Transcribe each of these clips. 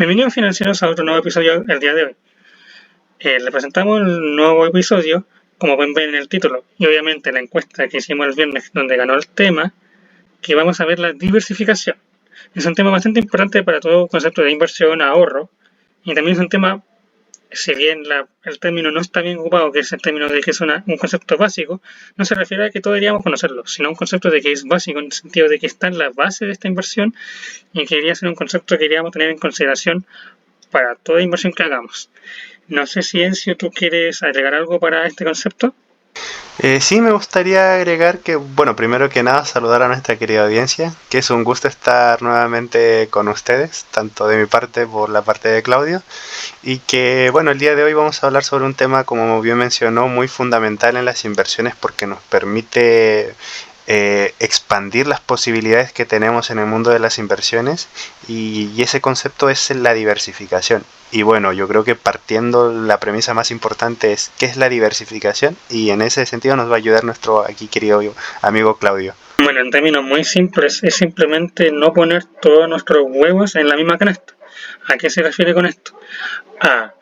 Bienvenidos financieros a otro nuevo episodio el día de hoy. Les presentamos el nuevo episodio, como pueden ver en el título, y obviamente la encuesta que hicimos el viernes donde ganó el tema, que vamos a ver la diversificación. Es un tema bastante importante para todo concepto de inversión, ahorro, y también es un tema, si bien el término no está bien ocupado, que es el término de que es un concepto básico, no se refiere a que todos deberíamos conocerlo, sino a un concepto de que es básico en el sentido de que está en la base de esta inversión y que debería ser un concepto que deberíamos tener en consideración para toda inversión que hagamos. No sé si Encio, tú quieres agregar algo para este concepto. Sí, me gustaría agregar que, bueno, primero que nada, saludar a nuestra querida audiencia, que es un gusto estar nuevamente con ustedes, tanto de mi parte por la parte de Claudio, y que, bueno, el día de hoy vamos a hablar sobre un tema, como bien mencionó, muy fundamental en las inversiones porque nos permite expandir las posibilidades que tenemos en el mundo de las inversiones y ese concepto es la diversificación. Y bueno, yo creo que partiendo la premisa más importante es qué es la diversificación y en ese sentido nos va a ayudar nuestro aquí querido amigo Claudio. Bueno, en términos muy simples, es simplemente no poner todos nuestros huevos en la misma canasta. ¿A qué se refiere con esto? A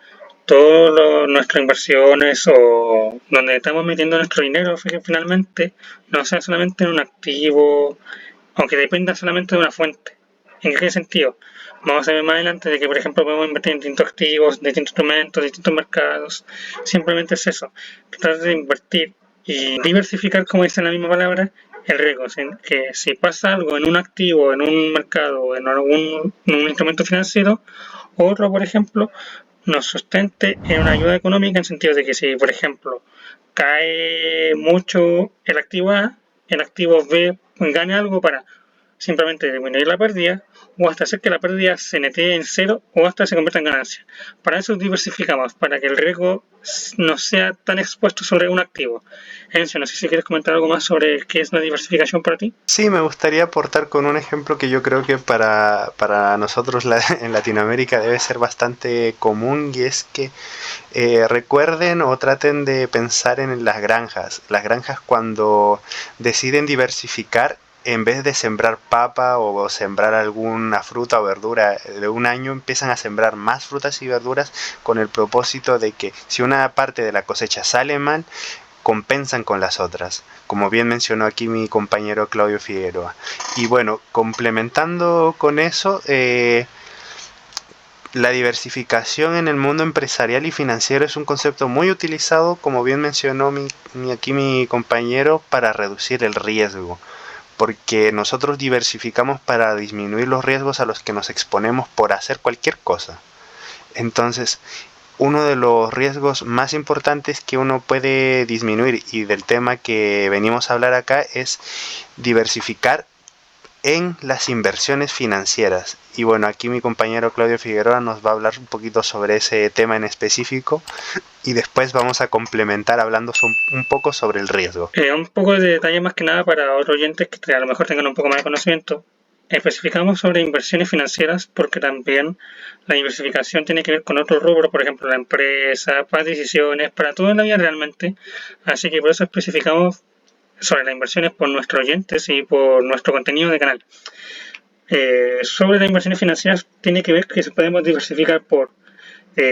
todas nuestras inversiones o donde estamos metiendo nuestro dinero finalmente no sea solamente en un activo, aunque dependa solamente de una fuente. ¿En qué sentido? Vamos a ver más adelante de que, por ejemplo, podemos invertir en distintos activos, distintos instrumentos, distintos mercados. Simplemente es eso, tratar de invertir y diversificar, como dice la misma palabra, el riesgo. Que si pasa algo en un activo, en un mercado, en un instrumento financiero, otro, por ejemplo, nos sustente en una ayuda económica en sentido de que si, por ejemplo, cae mucho el activo A, el activo B gane algo para simplemente disminuir la pérdida o hasta hacer que la pérdida se netee en cero o hasta se convierta en ganancia. Para eso diversificamos, para que el riesgo no sea tan expuesto sobre un activo. Enzo, no sé si quieres comentar algo más sobre qué es la diversificación para ti. Sí, me gustaría aportar con un ejemplo que yo creo que para nosotros en Latinoamérica debe ser bastante común y es que recuerden o traten de pensar en las granjas. Las granjas cuando deciden diversificar, en vez de sembrar papa o sembrar alguna fruta o verdura de un año, empiezan a sembrar más frutas y verduras con el propósito de que si una parte de la cosecha sale mal, compensan con las otras, como bien mencionó aquí mi compañero Claudio Figueroa. Y bueno, complementando con eso, la diversificación en el mundo empresarial y financiero es un concepto muy utilizado, como bien mencionó aquí mi compañero, para reducir el riesgo, porque nosotros diversificamos para disminuir los riesgos a los que nos exponemos por hacer cualquier cosa. Entonces, uno de los riesgos más importantes que uno puede disminuir y del tema que venimos a hablar acá es diversificar en las inversiones financieras. Y bueno, aquí mi compañero Claudio Figueroa nos va a hablar un poquito sobre ese tema en específico y después vamos a complementar hablando un poco sobre el riesgo. Un poco de detalle más que nada para otros oyentes que a lo mejor tengan un poco más de conocimiento. Especificamos sobre inversiones financieras porque también la diversificación tiene que ver con otros rubros, por ejemplo, la empresa, para decisiones, para todo en la vida realmente. Así que por eso especificamos sobre las inversiones por nuestros oyentes y por nuestro contenido de canal. Sobre las inversiones financieras tiene que ver que podemos diversificar por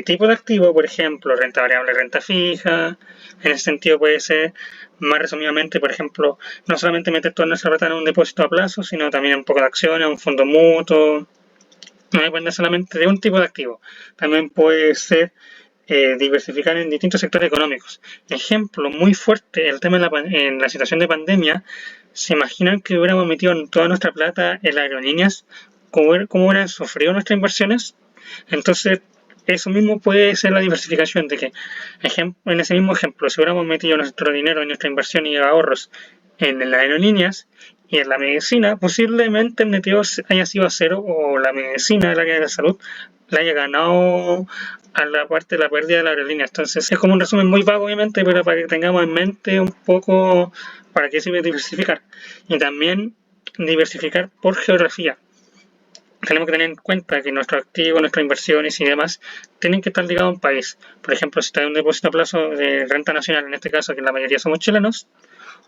tipo de activo, por ejemplo, renta variable, renta fija. En ese sentido puede ser, más resumidamente, por ejemplo, no solamente meter toda nuestra plata en un depósito a plazo, sino también un poco de acciones, un fondo mutuo. No depende solamente de un tipo de activo. También puede ser diversificar en distintos sectores económicos. Ejemplo muy fuerte, el tema en la situación de pandemia. ¿Se imaginan que hubiéramos metido toda nuestra plata en las aerolíneas? ¿Cómo hubieran sufrido nuestras inversiones? Entonces, eso mismo puede ser la diversificación, de que en ese mismo ejemplo, si hubiéramos metido nuestro dinero en nuestra inversión y ahorros en las aerolíneas y en la medicina, posiblemente el neteo haya sido a cero o la medicina del área de la salud la haya ganado a la parte de la pérdida de la aerolínea. Entonces es como un resumen muy vago obviamente, pero para que tengamos en mente un poco para qué sirve diversificar. Y también diversificar por geografía. Tenemos que tener en cuenta que nuestros activos, nuestras inversiones y demás tienen que estar ligados a un país. Por ejemplo, si está en un depósito a plazo de renta nacional, en este caso que la mayoría somos chilenos,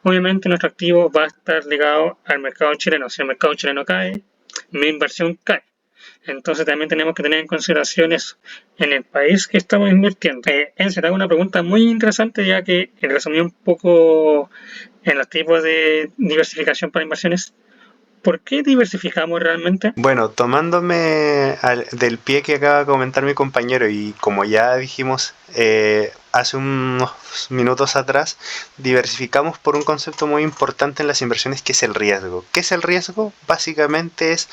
obviamente nuestro activo va a estar ligado al mercado chileno. Si el mercado chileno cae, mi inversión cae. Entonces también tenemos que tener en consideración eso en el país que estamos invirtiendo. Enzo, te hago una pregunta muy interesante ya que resumí un poco en los tipos de diversificación para inversiones. ¿Por qué diversificamos realmente? Bueno, tomándome del pie que acaba de comentar mi compañero y como ya dijimos hace unos minutos atrás, diversificamos por un concepto muy importante en las inversiones que es el riesgo. ¿Qué es el riesgo? Básicamente es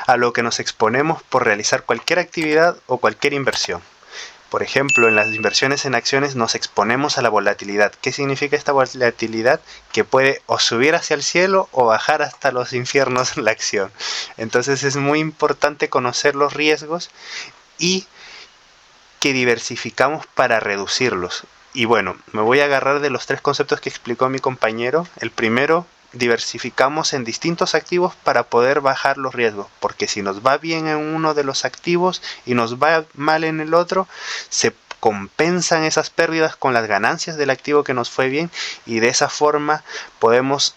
a lo que nos exponemos por realizar cualquier actividad o cualquier inversión. Por ejemplo, en las inversiones en acciones nos exponemos a la volatilidad. ¿Qué significa esta volatilidad? Que puede o subir hacia el cielo o bajar hasta los infiernos la acción. Entonces es muy importante conocer los riesgos y que diversificamos para reducirlos. Y bueno, me voy a agarrar de los tres conceptos que explicó mi compañero. El primero, diversificamos en distintos activos para poder bajar los riesgos, porque si nos va bien en uno de los activos y nos va mal en el otro, se compensan esas pérdidas con las ganancias del activo que nos fue bien y de esa forma podemos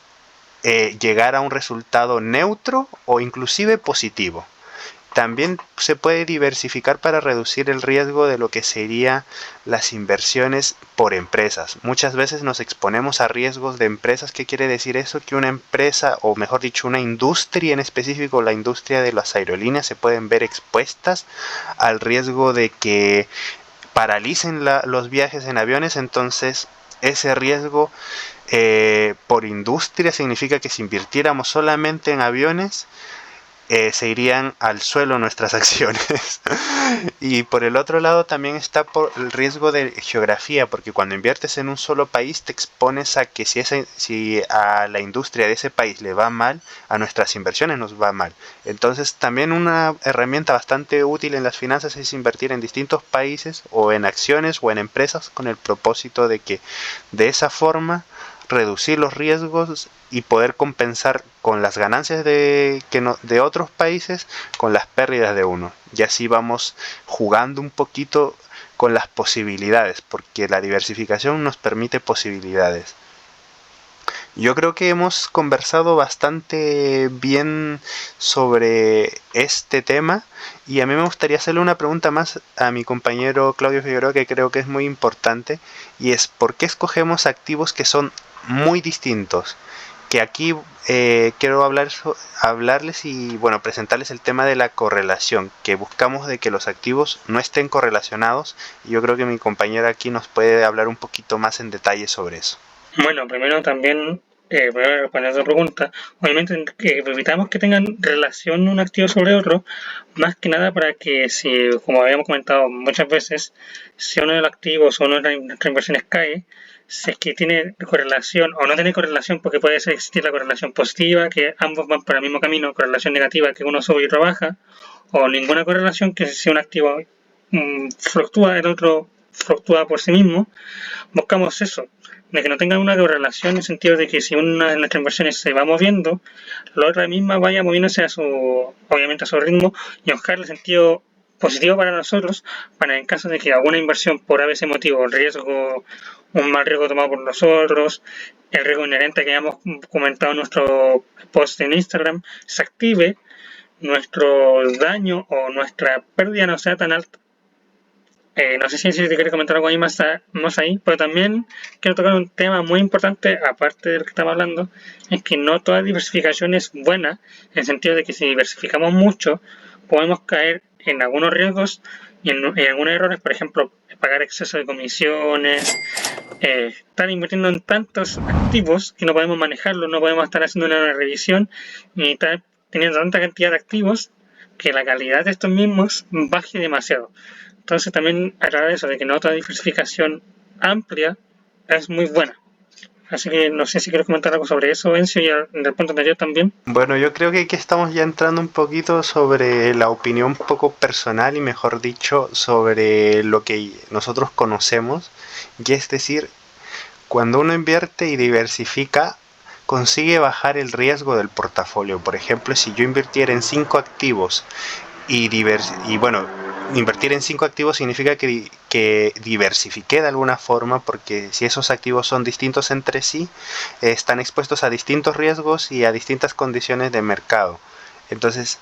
llegar a un resultado neutro o inclusive positivo. También se puede diversificar para reducir el riesgo de lo que serían las inversiones por empresas. Muchas veces nos exponemos a riesgos de empresas. ¿Qué quiere decir eso? Que una empresa, o mejor dicho, una industria en específico, la industria de las aerolíneas, se pueden ver expuestas al riesgo de que paralicen los viajes en aviones. Entonces, ese riesgo por industria significa que si invirtiéramos solamente en aviones, se irían al suelo nuestras acciones. Y por el otro lado también está por el riesgo de geografía, porque cuando inviertes en un solo país te expones a que si a la industria de ese país le va mal, a nuestras inversiones nos va mal. Entonces también una herramienta bastante útil en las finanzas es invertir en distintos países o en acciones o en empresas con el propósito de que de esa forma reducir los riesgos y poder compensar con las ganancias de otros países con las pérdidas de uno. Y así vamos jugando un poquito con las posibilidades, porque la diversificación nos permite posibilidades. Yo creo que hemos conversado bastante bien sobre este tema y a mí me gustaría hacerle una pregunta más a mi compañero Claudio Figueroa, que creo que es muy importante, y es ¿por qué escogemos activos que son muy distintos? Que aquí quiero hablarles y bueno, presentarles el tema de la correlación, que buscamos de que los activos no estén correlacionados, y yo creo que mi compañera aquí nos puede hablar un poquito más en detalle sobre eso. Bueno, primero también, voy a responder a tu pregunta. Obviamente que evitamos que tengan relación un activo sobre otro, más que nada para que si, como habíamos comentado muchas veces, si uno de los activos o una de nuestras inversiones cae, si es que tiene correlación o no tiene correlación, porque puede ser existir la correlación positiva, que ambos van por el mismo camino, correlación negativa, que uno sube y otro baja, o ninguna correlación, que si un activo fluctúa, el otro fluctúa por sí mismo, buscamos eso, de que no tengan una correlación en el sentido de que si una de nuestras inversiones se va moviendo, la otra misma vaya moviéndose obviamente a su ritmo y buscar el sentido positivo para nosotros, para en caso de que alguna inversión por a veces motivo, el riesgo, un mal riesgo tomado por nosotros, el riesgo inherente que hayamos comentado en nuestro post en Instagram, se active, nuestro daño o nuestra pérdida no sea tan alta. No sé si te quieres comentar algo ahí más ahí, pero también quiero tocar un tema muy importante, aparte de lo que estamos hablando, es que no toda diversificación es buena, en el sentido de que si diversificamos mucho, podemos caer en algunos riesgos y en algunos errores, por ejemplo, pagar exceso de comisiones, estar invirtiendo en tantos activos que no podemos manejarlo, no podemos estar haciendo una revisión y estar teniendo tanta cantidad de activos que la calidad de estos mismos baje demasiado. Entonces también aclarar eso de que no toda diversificación amplia es muy buena. Así que no sé si quieres comentar algo sobre eso, Encio, y del punto anterior también. Bueno, yo creo que aquí estamos ya entrando un poquito sobre la opinión un poco personal y mejor dicho sobre lo que nosotros conocemos, y es decir, cuando uno invierte y diversifica, consigue bajar el riesgo del portafolio. Por ejemplo, si yo invirtiera en 5 activos y bueno, invertir en 5 activos significa que diversifique de alguna forma, porque si esos activos son distintos entre sí, están expuestos a distintos riesgos y a distintas condiciones de mercado. Entonces,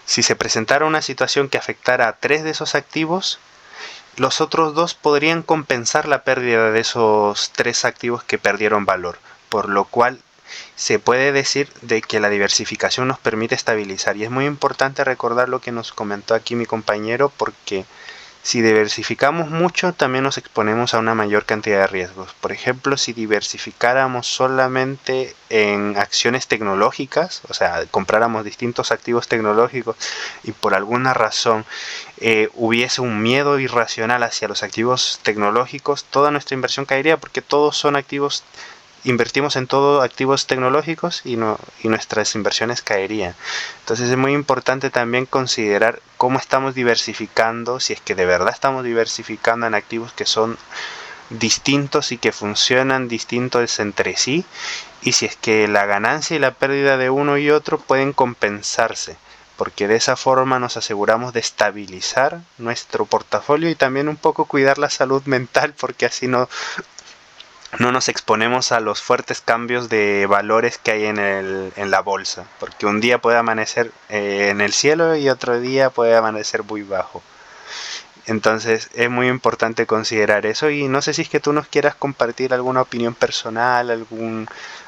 Si se presentara una situación que afectara a 3 de esos activos, los otros 2 podrían compensar la pérdida de esos 3 activos que perdieron valor, por lo cual se puede decir de que la diversificación nos permite estabilizar. Y es muy importante recordar lo que nos comentó aquí mi compañero, porque si diversificamos mucho, también nos exponemos a una mayor cantidad de riesgos. Por ejemplo, si diversificáramos solamente en acciones tecnológicas, o sea, compráramos distintos activos tecnológicos y por alguna razón hubiese un miedo irracional hacia los activos tecnológicos, toda nuestra inversión caería, porque todos son activos, invertimos en todo activos tecnológicos y nuestras inversiones caerían. Entonces es muy importante también considerar cómo estamos diversificando, si es que de verdad estamos diversificando en activos que son distintos y que funcionan distintos entre sí, y si es que la ganancia y la pérdida de uno y otro pueden compensarse, porque de esa forma nos aseguramos de estabilizar nuestro portafolio y también un poco cuidar la salud mental, porque así no nos exponemos a los fuertes cambios de valores que hay en la bolsa, porque un día puede amanecer en el cielo y otro día puede amanecer muy bajo. Entonces es muy importante considerar eso, y no sé si es que tú nos quieras compartir alguna opinión personal,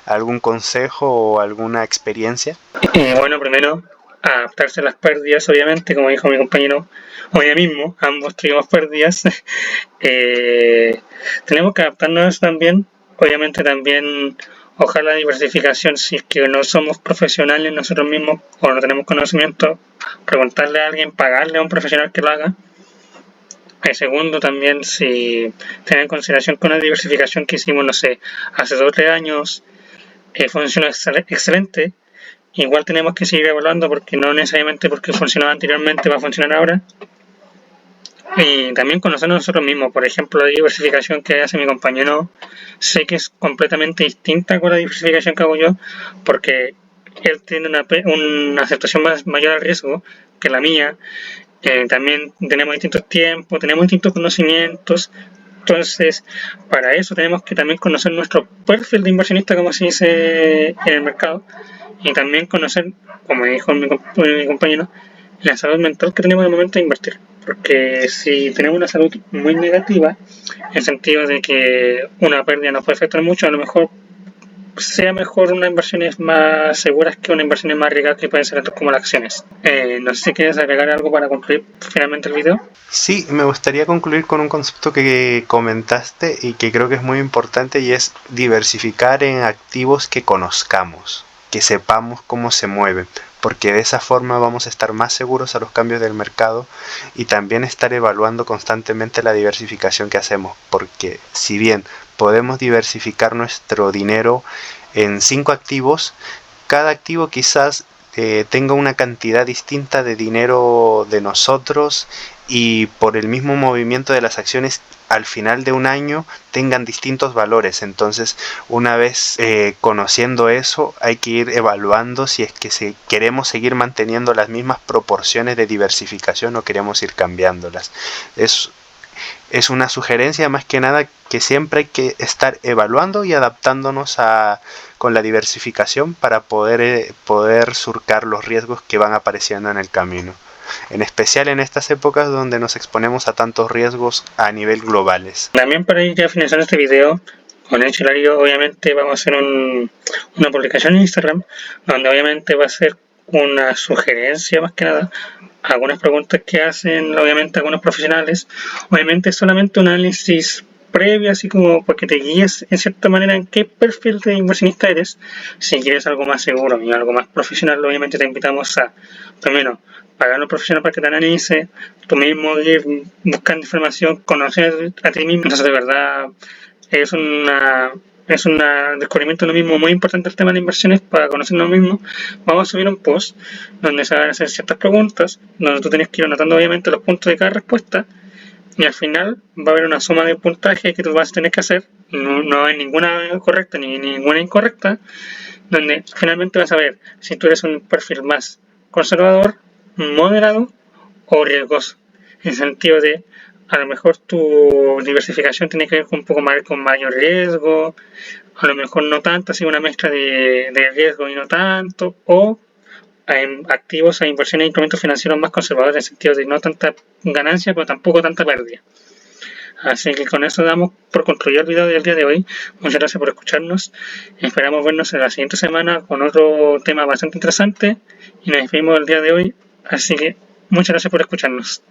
algún consejo o alguna experiencia. Bueno, primero, adaptarse a las pérdidas, obviamente, como dijo mi compañero hoy mismo, ambos tuvimos pérdidas. Tenemos que adaptarnos también, obviamente también, ojalá la diversificación, si es que no somos profesionales nosotros mismos o no tenemos conocimiento, preguntarle a alguien, pagarle a un profesional que lo haga. Segundo, también, si tener en consideración que una diversificación que hicimos, no sé, hace 2 o 3 años, funciona excelente. Igual tenemos que seguir evaluando porque no necesariamente porque funcionaba anteriormente va a funcionar ahora. Y también conocernos nosotros mismos. Por ejemplo, la diversificación que hace mi compañero, sé que es completamente distinta con la diversificación que hago yo, porque él tiene una aceptación mayor al riesgo que la mía. También tenemos distintos tiempos, tenemos distintos conocimientos. Entonces, para eso tenemos que también conocer nuestro perfil de inversionista, como se dice en el mercado, y también conocer, como dijo mi compañero, la salud mental que tenemos en el momento de invertir. Porque si tenemos una salud muy negativa, en el sentido de que una pérdida nos puede afectar mucho, a lo mejor sea mejor unas inversiones más seguras que unas inversiones más arriesgadas que pueden ser como las acciones. No sé si quieres agregar algo para concluir finalmente el video. Sí, me gustaría concluir con un concepto que comentaste y que creo que es muy importante, y es diversificar en activos que conozcamos, que sepamos cómo se mueven, porque de esa forma vamos a estar más seguros a los cambios del mercado, y también estar evaluando constantemente la diversificación que hacemos, porque si bien podemos diversificar nuestro dinero en 5 activos, cada activo quizás tenga una cantidad distinta de dinero de nosotros, y por el mismo movimiento de las acciones al final de un año tengan distintos valores. Entonces, una vez conociendo eso, hay que ir evaluando si es que queremos seguir manteniendo las mismas proporciones de diversificación o queremos ir cambiándolas. Es una sugerencia más que nada, que siempre hay que estar evaluando y adaptándonos con la diversificación para poder surcar los riesgos que van apareciendo en el camino. En especial en estas épocas donde nos exponemos a tantos riesgos a nivel globales. También para ir ya finalizando este video, con el Hilario obviamente vamos a hacer una publicación en Instagram, donde obviamente va a ser una sugerencia más que nada, algunas preguntas que hacen obviamente algunos profesionales, obviamente solamente un análisis previo, así como porque te guíes en cierta manera en qué perfil de inversionista eres. Si quieres algo más seguro y algo más profesional, obviamente te invitamos a, primero, pagar a un profesional para que te analice, tú mismo ir buscando información, conocer a ti mismo. Entonces, de verdad, es un descubrimiento de lo mismo muy importante el tema de inversiones para conocernos mismos. Vamos a subir un post donde se van a hacer ciertas preguntas, donde tú tienes que ir anotando obviamente los puntos de cada respuesta, y al final va a haber una suma de puntaje que tú vas a tener que hacer. No hay ninguna correcta ni ninguna incorrecta, donde finalmente vas a ver si tú eres un perfil más conservador, moderado o riesgoso. En el sentido de, a lo mejor tu diversificación tiene que ver con un poco más con mayor riesgo, a lo mejor no tanto, así una mezcla de riesgo y no tanto, o activos, a inversiones e instrumentos financieros más conservadores, en el sentido de no tanta ganancia, pero tampoco tanta pérdida. Así que con eso damos por concluido el video del día de hoy. Muchas gracias por escucharnos. Esperamos vernos en la siguiente semana con otro tema bastante interesante y nos despedimos el día de hoy. Así que muchas gracias por escucharnos.